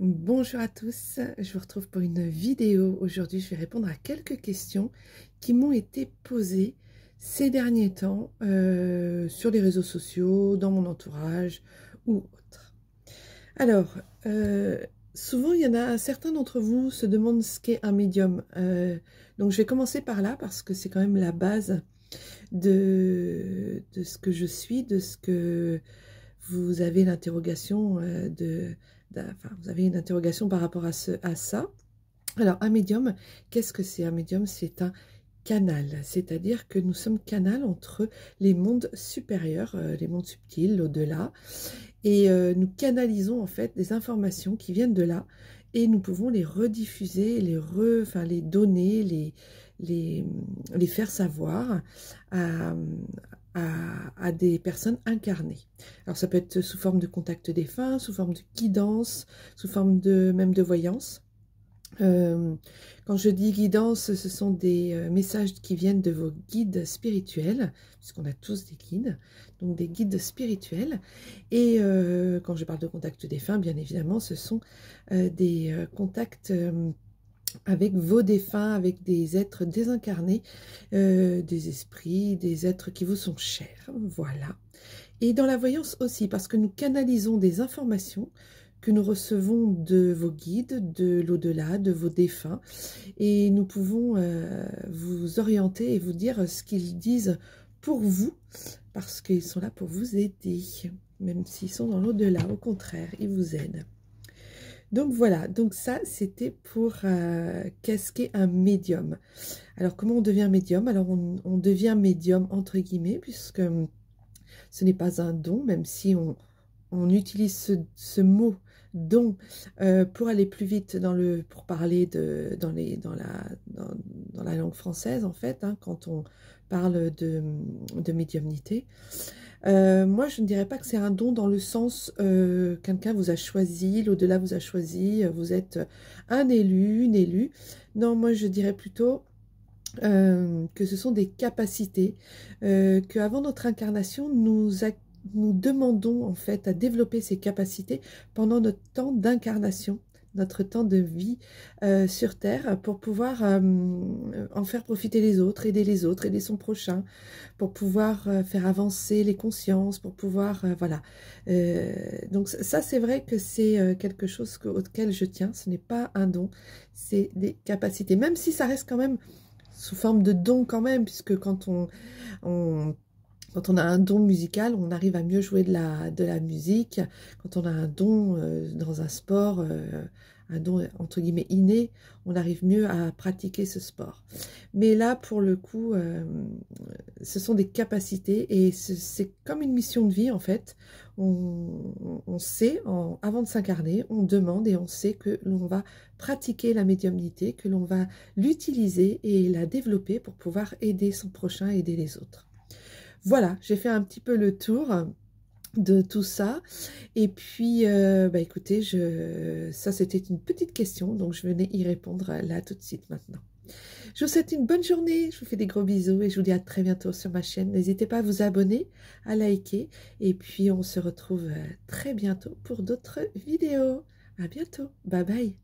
Bonjour à tous, je vous retrouve pour une vidéo. Aujourd'hui, je vais répondre à quelques questions qui m'ont été posées ces derniers temps sur les réseaux sociaux, dans mon entourage ou autre. Alors, souvent, il y en a certains d'entre vous se demandent ce qu'est un médium. Donc, je vais commencer par là parce que c'est quand même la base de ce que je suis, de ce que vous avez l'interrogation enfin, vous avez une interrogation par rapport à ça. Alors, un médium, qu'est-ce que c'est un médium? C'est un canal, c'est-à-dire que nous sommes canal entre les mondes supérieurs, les mondes subtils, l'au-delà, et nous canalisons en fait des informations qui viennent de là, et nous pouvons les rediffuser, enfin, les donner, les, les faire savoir à, à des personnes incarnées. Alors ça peut être sous forme de contact défunt, sous forme de guidance, sous forme de même de voyance. Quand je dis guidance, ce sont des messages qui viennent de vos guides spirituels, puisqu'on a tous des guides, donc des guides spirituels. Et quand je parle de contact défunt, bien évidemment, ce sont des contacts avec vos défunts, avec des êtres désincarnés, des esprits, des êtres qui vous sont chers, voilà. Et dans la voyance aussi, parce que nous canalisons des informations que nous recevons de vos guides, de l'au-delà, de vos défunts, et nous pouvons vous orienter et vous dire ce qu'ils disent pour vous, parce qu'ils sont là pour vous aider, même s'ils sont dans l'au-delà, au contraire, ils vous aident. Donc voilà, donc ça c'était pour qu'est-ce qu'est un médium. Alors comment on devient médium? Alors on devient médium entre guillemets, puisque ce n'est pas un don, même si on utilise ce mot don pour aller plus vite pour parler dans la langue française en fait, hein, quand on parle de médiumnité. Moi, je ne dirais pas que c'est un don dans le sens quelqu'un vous a choisi, l'au-delà vous a choisi, vous êtes un élu, une élue. Non, moi je dirais plutôt que ce sont des capacités, qu'avant notre incarnation, nous demandons en fait à développer ces capacités pendant notre temps d'incarnation, notre temps de vie sur Terre, pour pouvoir en faire profiter les autres, aider son prochain, pour pouvoir faire avancer les consciences, pour pouvoir, voilà. Donc ça, c'est vrai que c'est quelque chose auquel je tiens, ce n'est pas un don, c'est des capacités, même si ça reste quand même sous forme de don quand même, puisque quand on a un don musical, on arrive à mieux jouer de la musique. Quand on a un don dans un sport, un don entre guillemets inné, on arrive mieux à pratiquer ce sport. Mais là, pour le coup, ce sont des capacités et c'est comme une mission de vie en fait. On sait, avant de s'incarner, on demande et on sait que l'on va pratiquer la médiumnité, que l'on va l'utiliser et la développer pour pouvoir aider son prochain, aider les autres. Voilà, j'ai fait un petit peu le tour de tout ça. Et puis, bah écoutez, ça c'était une petite question, donc je venais y répondre là tout de suite maintenant. Je vous souhaite une bonne journée, je vous fais des gros bisous et je vous dis à très bientôt sur ma chaîne. N'hésitez pas à vous abonner, à liker et puis on se retrouve très bientôt pour d'autres vidéos. À bientôt, bye bye.